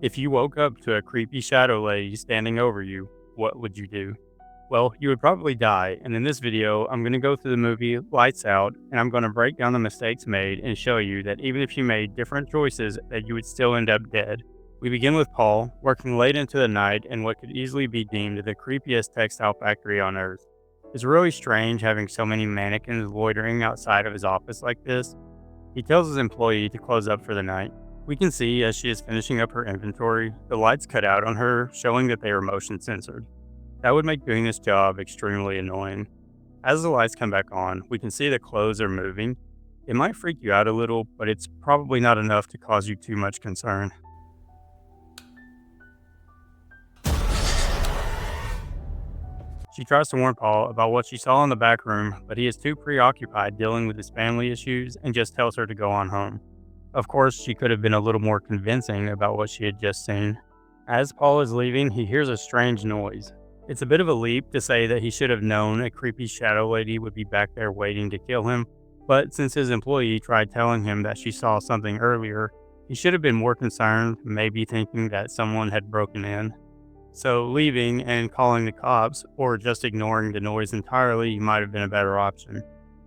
If you woke up to a creepy shadow lady standing over you, what would you do? Well, you would probably die, and in this video, I'm going to go through the movie Lights Out, and I'm going to break down the mistakes made and show you that even if you made different choices, that you would still end up dead. We begin with Paul, working late into the night in what could easily be deemed the creepiest textile factory on Earth. It's really strange having so many mannequins loitering outside of his office like this. He tells his employee to close up for the night. We can see as she is finishing up her inventory, the lights cut out on her, showing that they were motion censored. That would make doing this job extremely annoying. As the lights come back on, we can see the clothes are moving. It might freak you out a little, but it's probably not enough to cause you too much concern. She tries to warn Paul about what she saw in the back room, but he is too preoccupied dealing with his family issues and just tells her to go on home. Of course, she could have been a little more convincing about what she had just seen. As Paul is leaving, he hears a strange noise. It's a bit of a leap to say that he should have known a creepy shadow lady would be back there waiting to kill him, but since his employee tried telling him that she saw something earlier, he should have been more concerned, maybe thinking that someone had broken in. So leaving and calling the cops, or just ignoring the noise entirely, might have been a better option.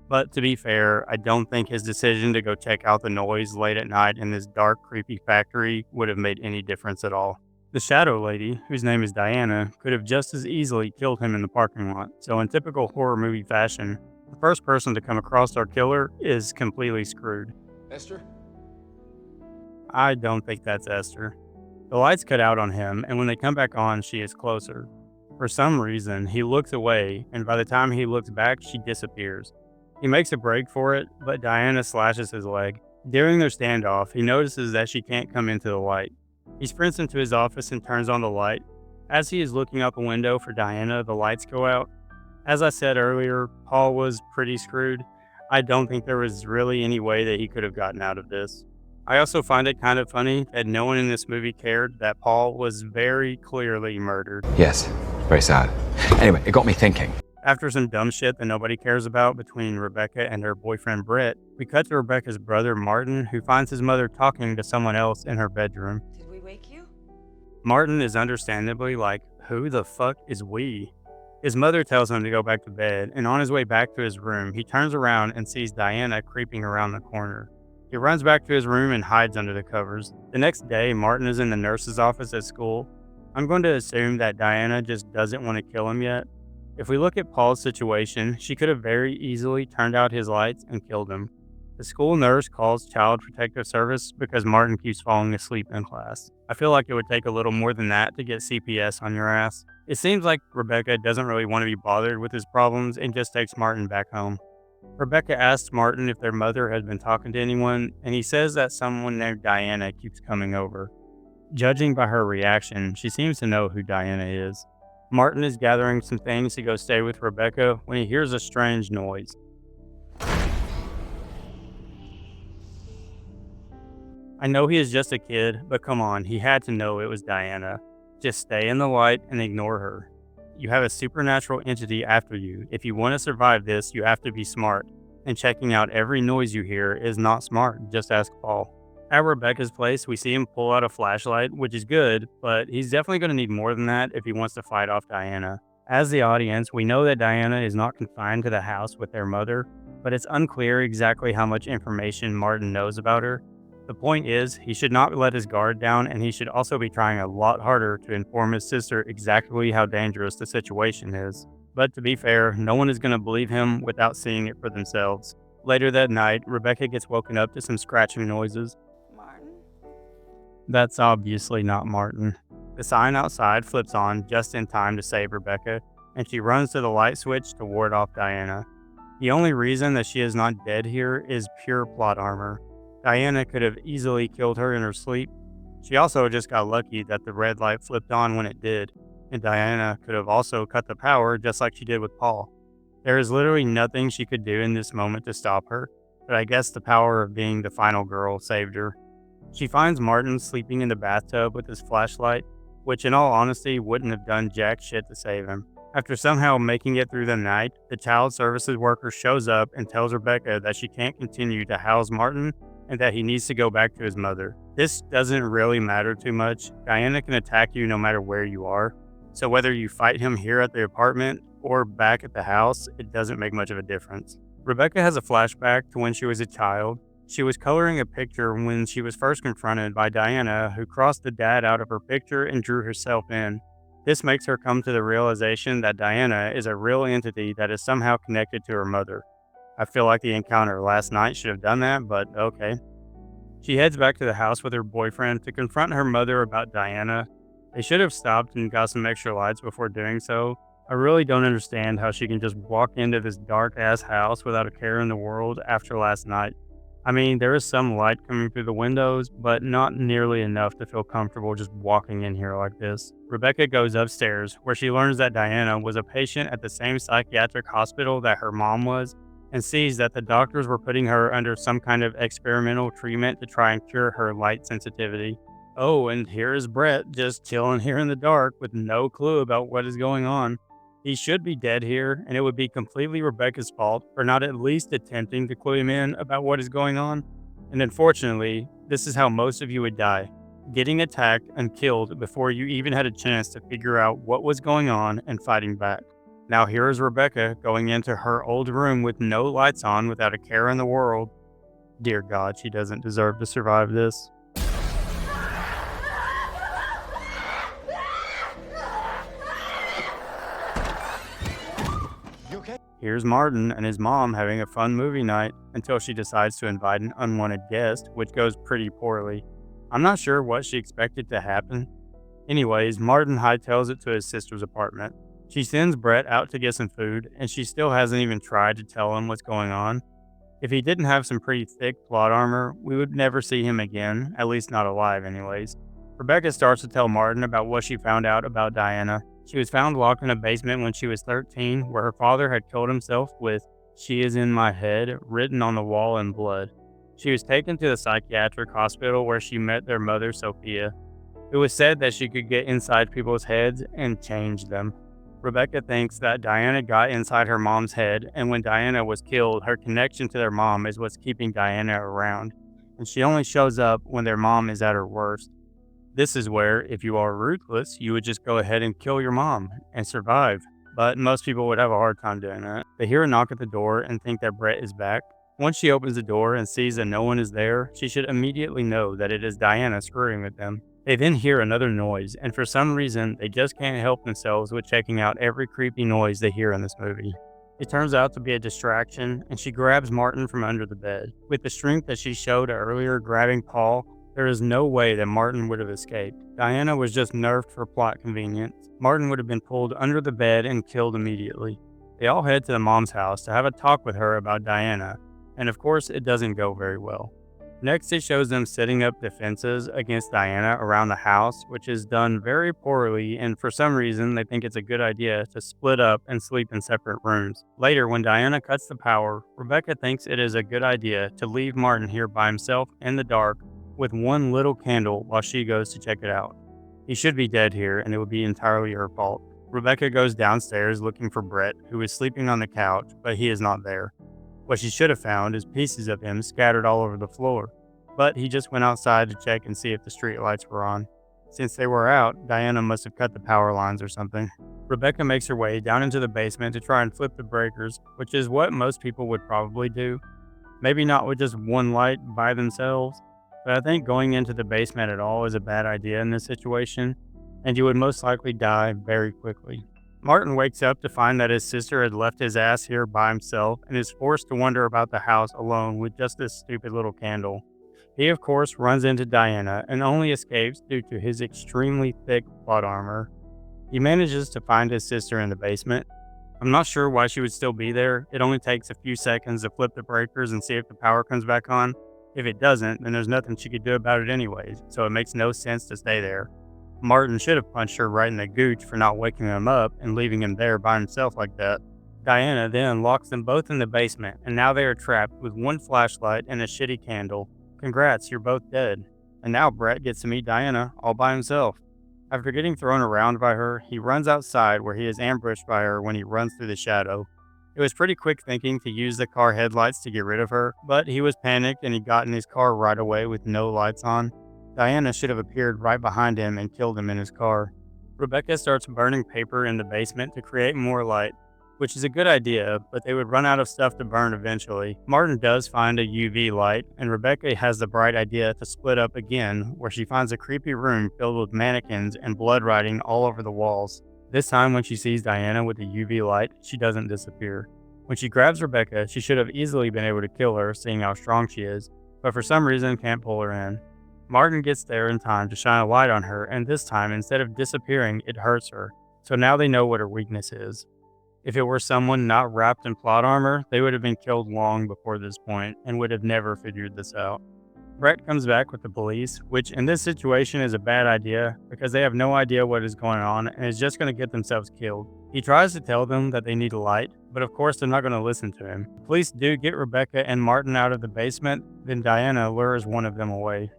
But to be fair, I don't think his decision to go check out the noise late at night in this dark, creepy factory would have made any difference at all. The shadow lady, whose name is Diana, could have just as easily killed him in the parking lot. So in typical horror movie fashion, the first person to come across our killer is completely screwed. Esther? I don't think that's Esther. The lights cut out on him, and when they come back on, she is closer. For some reason, he looks away, and by the time he looks back, she disappears. He makes a break for it, but Diana slashes his leg. During their standoff, he notices that she can't come into the light. He sprints into his office and turns on the light. As he is looking out the window for Diana, the lights go out. As I said earlier, Paul was pretty screwed. I don't think there was really any way that he could have gotten out of this. I also find it kind of funny that no one in this movie cared that Paul was very clearly murdered. Yes, very sad. Anyway, it got me thinking. After some dumb shit that nobody cares about between Rebecca and her boyfriend Britt, we cut to Rebecca's brother Martin, who finds his mother talking to someone else in her bedroom. Did we wake you? Martin is understandably like, who the fuck is we? His mother tells him to go back to bed, and on his way back to his room, he turns around and sees Diana creeping around the corner. He runs back to his room and hides under the covers. The next day, Martin is in the nurse's office at school. I'm going to assume that Diana just doesn't want to kill him yet. If we look at Paul's situation, she could have very easily turned out his lights and killed him. The school nurse calls Child Protective Service because Martin keeps falling asleep in class. I feel like it would take a little more than that to get CPS on your ass. It seems like Rebecca doesn't really want to be bothered with his problems and just takes Martin back home. Rebecca asks Martin if their mother has been talking to anyone, and he says that someone named Diana keeps coming over. Judging by her reaction, she seems to know who Diana is. Martin is gathering some things to go stay with Rebecca when he hears a strange noise. I know he is just a kid, but come on, he had to know it was Diana. Just stay in the light and ignore her. You have a supernatural entity after you. If you want to survive this, you have to be smart. And checking out every noise you hear is not smart, just ask Paul. At Rebecca's place, we see him pull out a flashlight, which is good, but he's definitely going to need more than that if he wants to fight off Diana. As the audience, we know that Diana is not confined to the house with their mother, but it's unclear exactly how much information Martin knows about her. The point is, he should not let his guard down, and he should also be trying a lot harder to inform his sister exactly how dangerous the situation is. But to be fair, no one is going to believe him without seeing it for themselves. Later that night, Rebecca gets woken up to some scratching noises. Martin? That's obviously not Martin. The sign outside flips on just in time to save Rebecca, and she runs to the light switch to ward off Diana. The only reason that she is not dead here is pure plot armor. Diana could have easily killed her in her sleep. She also just got lucky that the red light flipped on when it did, and Diana could have also cut the power just like she did with Paul. There is literally nothing she could do in this moment to stop her, but I guess the power of being the final girl saved her. She finds Martin sleeping in the bathtub with his flashlight, which in all honesty wouldn't have done jack shit to save him. After somehow making it through the night, the child services worker shows up and tells Rebecca that she can't continue to house Martin and that he needs to go back to his mother. This doesn't really matter too much. Diana can attack you no matter where you are. So whether you fight him here at the apartment or back at the house, it doesn't make much of a difference. Rebecca has a flashback to when she was a child. She was coloring a picture when she was first confronted by Diana, who crossed the dad out of her picture and drew herself in. This makes her come to the realization that Diana is a real entity that is somehow connected to her mother. I feel like the encounter last night should have done that, but okay. She heads back to the house with her boyfriend to confront her mother about Diana. They should have stopped and got some extra lights before doing so. I really don't understand how she can just walk into this dark ass house without a care in the world after last night. I mean, there is some light coming through the windows, but not nearly enough to feel comfortable just walking in here like this. Rebecca goes upstairs, where she learns that Diana was a patient at the same psychiatric hospital that her mom was, and sees that the doctors were putting her under some kind of experimental treatment to try and cure her light sensitivity. Oh, and here is Brett just chilling here in the dark with no clue about what is going on. He should be dead here, and it would be completely Rebecca's fault for not at least attempting to clue him in about what is going on. And unfortunately, this is how most of you would die, getting attacked and killed before you even had a chance to figure out what was going on and fighting back. Now here is Rebecca going into her old room with no lights on without a care in the world. Dear God, she doesn't deserve to survive this. Here's Martin and his mom having a fun movie night until she decides to invite an unwanted guest, which goes pretty poorly. I'm not sure what she expected to happen. Anyways, Martin hightails it to his sister's apartment. She sends Brett out to get some food, and she still hasn't even tried to tell him what's going on. If he didn't have some pretty thick plot armor, we would never see him again, at least not alive anyways. Rebecca starts to tell Martin about what she found out about Diana. She was found locked in a basement when she was 13, where her father had killed himself with "She is in my head" written on the wall in blood. She was taken to the psychiatric hospital where she met their mother, Sophia. It was said that she could get inside people's heads and change them. Rebecca thinks that Diana got inside her mom's head, and when Diana was killed, her connection to their mom is what's keeping Diana around, and she only shows up when their mom is at her worst. This is where, if you are ruthless, you would just go ahead and kill your mom and survive. But most people would have a hard time doing that. They hear a knock at the door and think that Brett is back. Once she opens the door and sees that no one is there, she should immediately know that it is Diana screwing with them. They then hear another noise, and for some reason, they just can't help themselves with checking out every creepy noise they hear in this movie. It turns out to be a distraction, and she grabs Martin from under the bed. With the strength that she showed earlier grabbing Paul, there is no way that Martin would have escaped. Diana was just nerfed for plot convenience. Martin would have been pulled under the bed and killed immediately. They all head to the mom's house to have a talk with her about Diana, and of course it doesn't go very well. Next, it shows them setting up defenses against Diana around the house, which is done very poorly, and for some reason they think it's a good idea to split up and sleep in separate rooms. Later, when Diana cuts the power, Rebecca thinks it is a good idea to leave Martin here by himself in the dark with one little candle while she goes to check it out. He should be dead here, and it would be entirely her fault. Rebecca goes downstairs looking for Brett, who is sleeping on the couch, but he is not there. What she should have found is pieces of him scattered all over the floor, but he just went outside to check and see if the street lights were on. Since they were out, Diana must have cut the power lines or something. Rebecca makes her way down into the basement to try and flip the breakers, which is what most people would probably do. Maybe not with just one light by themselves, but I think going into the basement at all is a bad idea in this situation, and you would most likely die very quickly. Martin wakes up to find that his sister had left his ass here by himself and is forced to wander about the house alone with just this stupid little candle. He, of course, runs into Diana and only escapes due to his extremely thick plot armor. He manages to find his sister in the basement. I'm not sure why she would still be there. It only takes a few seconds to flip the breakers and see if the power comes back on. If it doesn't, then there's nothing she could do about it anyways, so it makes no sense to stay there. Martin should have punched her right in the gooch for not waking him up and leaving him there by himself like that. Diana then locks them both in the basement, and now they are trapped with one flashlight and a shitty candle. Congrats, you're both dead. And now Brett gets to meet Diana all by himself. After getting thrown around by her, he runs outside where he is ambushed by her when he runs through the shadow. It was pretty quick thinking to use the car headlights to get rid of her, but he was panicked and he got in his car right away with no lights on. Diana should have appeared right behind him and killed him in his car. Rebecca starts burning paper in the basement to create more light, which is a good idea, but they would run out of stuff to burn eventually. Martin does find a UV light, and Rebecca has the bright idea to split up again, where she finds a creepy room filled with mannequins and blood writing all over the walls. This time, when she sees Diana with the UV light, she doesn't disappear. When she grabs Rebecca, she should have easily been able to kill her, seeing how strong she is, but for some reason can't pull her in. Martin gets there in time to shine a light on her, and this time, instead of disappearing, it hurts her. So now they know what her weakness is. If it were someone not wrapped in plot armor, they would have been killed long before this point and would have never figured this out. Brett comes back with the police, which in this situation is a bad idea because they have no idea what is going on and is just going to get themselves killed. He tries to tell them that they need a light, but of course they're not going to listen to him. The police do get Rebecca and Martin out of the basement, then Diana lures one of them away.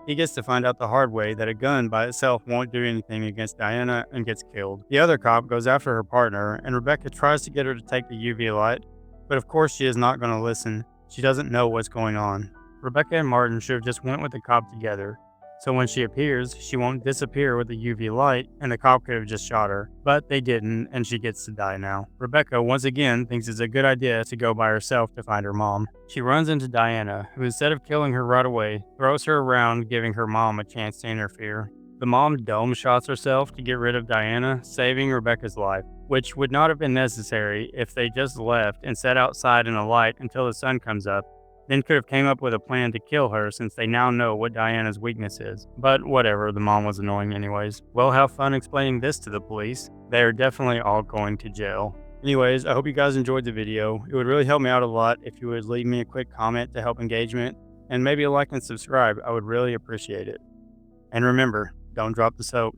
He gets to find out the hard way that a gun by itself won't do anything against Diana and gets killed. The other cop goes after her partner, and Rebecca tries to get her to take the UV light, but of course she is not going to listen. She doesn't know what's going on. Rebecca and Martin should have just went with the cop together, so when she appears, she won't disappear with the UV light, and the cop could have just shot her. But they didn't, and she gets to die now. Rebecca, once again, thinks it's a good idea to go by herself to find her mom. She runs into Diana, who instead of killing her right away, throws her around, giving her mom a chance to interfere. The mom dome shots herself to get rid of Diana, saving Rebecca's life, which would not have been necessary if they just left and sat outside in the light until the sun comes up. Then could have came up with a plan to kill her since they now know what Diana's weakness is. But whatever, the mom was annoying anyways. Well, have fun explaining this to the police. They are definitely all going to jail. Anyways, I hope you guys enjoyed the video. It would really help me out a lot if you would leave me a quick comment to help engagement, and maybe a like and subscribe. I would really appreciate it. And remember, don't drop the soap.